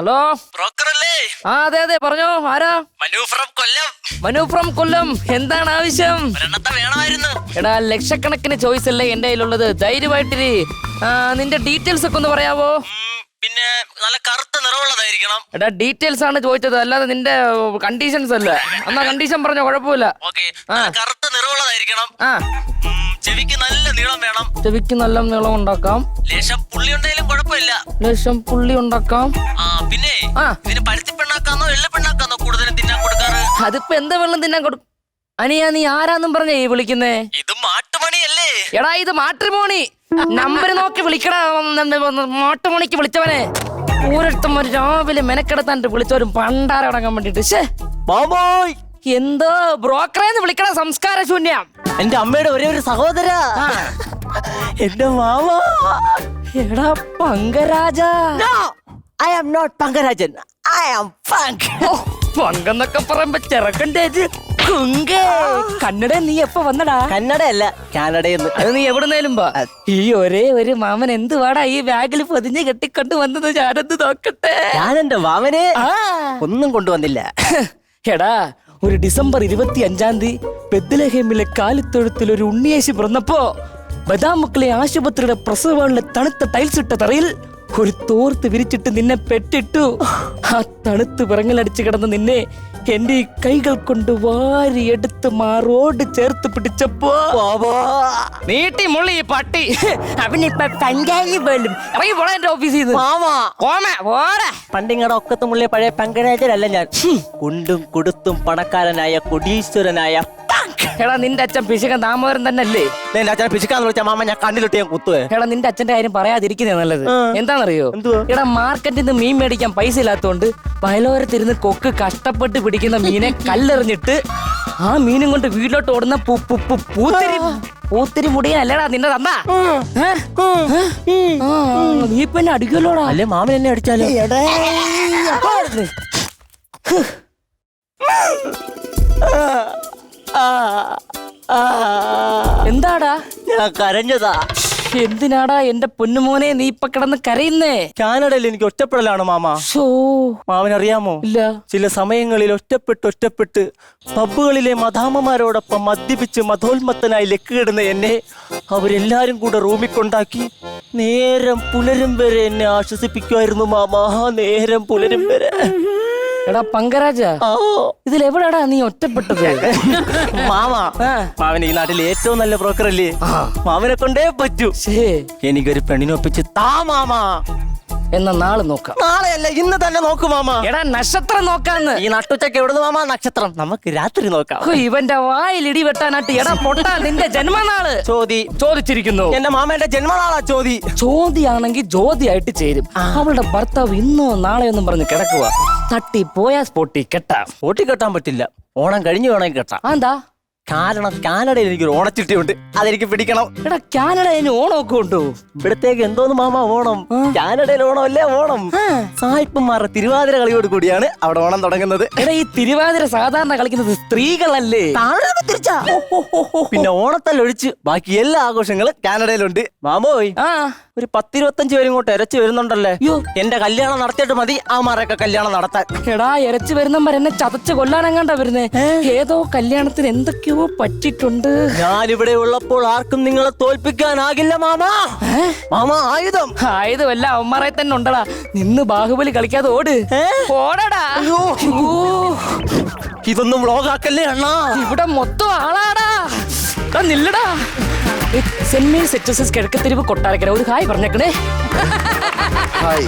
Hello, ബ്രോക്കറല്ലേ? ആ അതെ അതെ, പറഞ്ഞോ. ആരാ? മനു ഫ്രം കൊല്ലം. മനു ഫ്രം കൊല്ലം. എന്താണ് ആവശ്യം? ഒരെണ്ണത്തെ വേണമായിരുന്നു. എടാ, ലക്ഷക്കണക്കിന് ചോയ്സ് അല്ലേ എന്റെ കയ്യിലുള്ളത്. ധൈര്യമായിട്ടിരി. നിന്റെ ഡീറ്റെയിൽസ് ഒക്കെ ഒന്ന് പറയാവോ? പിന്നെ നല്ല കറുത്ത നിറമുള്ളതായിരിക്കണം. എടാ, ഡീറ്റെയിൽസ് ആണ് ചോദിച്ചത്, അല്ലാതെ നിന്റെ കണ്ടീഷൻസ് അല്ല. എന്നാ കണ്ടീഷൻ പറഞ്ഞോ, കുഴപ്പമില്ല. ഓക്കെ, കറുത്ത നിറമുള്ളതായിരിക്കണം. ആ, ചെവിക്ക് നല്ല നീളം വേണം. ചെവിക്ക് നല്ല നീളം ഉണ്ടാക്കാം. ലേശം പുള്ളി ഉണ്ടെങ്കിലും കുഴപ്പമില്ല. ലേശം പുള്ളി ഉണ്ടാക്കാം. പിന്നെ ഇതിന് പരുത്തി പെണ്ണാക്കാന്നോ വെള്ള പെണ്ണാക്കാന്നോ കൂടുതലും തിന്നാൻ കൊടുക്കാറ്? അതിപ്പോ എന്താ വെള്ളം തിന്നാൻ കൊടുക്കും? അനിയാ, നീ ആരാന്നും പറഞ്ഞേ ഈ വിളിക്കുന്നേ? ഇത് മാട്ടുമണിയല്ലേ? എടാ, ഇത് മാട്രിമോണി. നമ്പർ നോക്കി വിളിക്കടാ. മാട്ടുമണിക്ക് വിളിച്ചവനെ ഓരോരുത്തന്മാർ രാവിലെ മെനക്കെടുത്താണ്ട് വിളിച്ചവരും പണ്ടാരടങ്ങാൻ വേണ്ടിട്ട്. എന്തോ ബ്രോക്കറേന്ന് വിളിക്കണ സംസ്കാര ശൂന്യം. എന്റെ അമ്മയുടെ ഒരേ ഒരു സഹോദര, എന്റെ മാമ. എടാ Pankaraja. I am not Pankarajan, I am punk. പങ്കെന്നൊക്കെ പറയുമ്പോ ചെറുക്കണ്ടേ കന്നഡ. നീ എപ്പ വന്നടാ? കന്നഡ അല്ല, കാനഡയെന്ന്. അത് നീ എവിടുന്നേലും പാ. ഈ ഒരേ ഒരു മാമൻ എന്തുവാടാ ഈ ബാഗിൽ പൊതിഞ്ഞ് കെട്ടിക്കൊണ്ട് വന്നത്? ഞാനൊന്ന് നോക്കട്ടെ. ഞാൻ എന്റെ മാമനെ ഒന്നും കൊണ്ടുവന്നില്ല. എടാ, ഒരു ഡിസംബർ 25 ബെത്ലഹേമിലെ കാലിത്തൊഴുത്തിൽ ഒരു ഉണ്ണിയേശു പിറന്നപ്പോ ബദാമുക്കളെ ആശുപത്രിയുടെ പ്രസവങ്ങളിലെ തണുത്ത ടൈൽസ് ഇട്ട തറയിൽ ഒരു തോർത്ത് വിരിച്ചിട്ട് നിന്നെ പെട്ടിട്ടു. ആ തണുത്ത് വിറങ്ങലടിച്ചു കിടന്ന് നിന്നെ എന്റെ ഈ കൈകൾ കൊണ്ട് വാരി എടുത്ത് മാറോട് ചേർത്ത് പിടിച്ചപ്പോ നീട്ടി മുള്ളി ഈ പട്ടി അവനിപ്പ പഞ്ചായത്ത് പോലും ഇറങ്ങി പോടാ എന്റെ ഓഫീസിൽ നിന്ന്. പണ്ടിങ്ങടെ ഒക്കത്ത് മുള്ളിയ പഴയ പങ്കരാജനല്ല ഞാൻ. കുണ്ടും കൊടുത്തും പണക്കാരനായ കൊടീശ്വരനായ. എടാ, നിന്റെ അച്ഛൻ പിശുക്കൻ ദാമോദരൻ തന്നെ അല്ലേ? എന്റെ അച്ഛനെ പിശുക്കാന്ന് വിളിച്ച മാമ ഞാൻ കണ്ണിലിട്ട് ഞാൻ കുത്തുവേ. എടാ, നിന്റെ അച്ഛന്റെ കാര്യം പറയാതിരിക്കുന്നേ നല്ലത്. എന്താണെന്നറിയോ? എടാ, മാർക്കറ്റിൽ നിന്ന് മീൻ മേടിക്കാൻ പൈസ ഇല്ലാത്തോണ്ട് വയലോരത്തിരുന്ന് കൊക്ക് കഷ്ടപ്പെട്ട് പിടിക്കുന്ന മീനെ കല്ലെറിഞ്ഞിട്ട് ആ മീനും കൊണ്ട് വീട്ടിലോട്ട് ഓടുന്ന പൂത്തിരി മുടിയനല്ലടാ നിന്റെ തന്നാ. നീ ഇപ്പൊ എന്നെ അടിക്കുമല്ലോടാ. അല്ലേ മാമൻ എന്നെ അടിച്ചാലോ? എന്താടാ? ഞാൻ കരഞ്ഞതാ. എന്തിനാടാ എന്റെ പൊന്നുമോനെ നീ ഇപ്പൊ കിടന്ന് കരയുന്നേ? കാനഡയിൽ എനിക്ക് ഒറ്റപ്പെടലാണ് മാമ. മാമനറിയാമോ? ഇല്ല. ചില സമയങ്ങളിൽ ഒറ്റപ്പെട്ട് പബ്ബുകളിലെ മദാമ്മമാരോടൊപ്പം മദ്യപിച്ച് മതോന്മത്തനായി ലക്കിടുന്ന എന്നെ അവരെല്ലാരും കൂടെ റൂമിൽ കൊണ്ടാക്കി നേരം പുലരും വരെ എന്നെ ആശ്വസിപ്പിക്കുമായിരുന്നു മാമ. നേരം പുലരും വരെ. എടാ പങ്കരാജ, ഇതിലെവിടാടാ നീ ഒറ്റപ്പെട്ടത്? മാമൻ ഈ നാട്ടിൽ ഏറ്റവും നല്ല ബ്രോക്കർ അല്ലേ? മാമനെ കൊണ്ടേ പറ്റൂ. എനിക്കൊരു പെണ്ണിനൊപ്പിച്ച് താ മാമ. എന്നാ നാളെ നോക്കാം. നാളെയല്ല, ഇന്ന് തന്നെ നോക്കൂ മാമ. എടാ, നക്ഷത്രം നോക്കാന്ന്. ഈ നട്ടുച്ചക്ക് എവിടുന്ന് മാമ നക്ഷത്രം? നമുക്ക് രാത്രി നോക്കാം. ഇവന്റെ വായിൽ ഇടി വെട്ടാനായിട്ട്. എടാ പൊട്ടാ, നിന്റെ ജന്മനാള് ചോദിച്ചിരിക്കുന്നു. എന്റെ മാമന്റെ ജന്മനാളാ ചോദ്യാണെങ്കിൽ ജ്യോതിയായിട്ട് ചേരും. അവളുടെ ഭർത്താവ് ഇന്നോ നാളെയൊന്നും പറഞ്ഞ് കിടക്കുക. തട്ടി പോയാ സ്പോട്ടി കെട്ടാം. സ്പോട്ടി കെട്ടാൻ പറ്റില്ല, ഓണം കഴിഞ്ഞു വേണമെങ്കിൽ കെട്ടാം. എന്താ കാരണം കാനഡയിൽ എനിക്കൊരു ഓണച്ചിട്ടിയുണ്ട്, അതെനിക്ക് പിടിക്കണം. എടാ, കാനഡയിൽ ഓണമൊക്കെ ഉണ്ടോ? ഇവിടത്തേക്ക് എന്തോന്ന് മാമ ഓണം? കാനഡയിൽ ഓണമല്ലേ ഓണം. സായിപ്പന്മാരുടെ തിരുവാതിര കളിയോട് കൂടിയാണ് അവിടെ ഓണം തുടങ്ങുന്നത്. എടാ, ഈ തിരുവാതിര സാധാരണ കളിക്കുന്നത് സ്ത്രീകളല്ലേ? പിന്നെ ഓണത്തല്ലൊഴിച്ച് ബാക്കി എല്ലാ ആഘോഷങ്ങളും കാനഡയിലുണ്ട്. മാമോയ്, ഒരു 10-25 പേരും ഇങ്ങോട്ട് ഇരച്ചു വരുന്നുണ്ടല്ലേ? എന്റെ കല്യാണം നടത്തിയിട്ട് മതി അവന്മാരൊക്കെ കല്യാണം നടത്താൻ. എടാ, ഇരച്ചു വരുന്നവർ എന്നെ ചതച്ച് കൊല്ലാനെങ്ങാണ്ടാ വരുന്നേ. ഏതോ കല്യാണത്തിന് എന്തൊക്കെയോ പറ്റിട്ടുണ്ട്. ഞാനിവിടെ ഉള്ളപ്പോൾ ആർക്കും നിങ്ങളെ തോൽപ്പിക്കാനാകില്ല മാമ. മാമ ആയുധമല്ല, അവന്മാരെ തന്നെ ഉണ്ടടാ. നിന്ന് ബാഹുബലി കളിക്കാതെ ഓടടാ. ഇതൊന്നും വ്ലോഗാക്കല്ലേ അണ്ണാ? ഇവിടെ മൊത്തം ആളാടാ. നില്ലടാ. Saint Mary's HSS Kizhakkatheruvu Kottarakkara. ഒരു ഹായ് പറഞ്ഞേക്കണേ. ഹായ്.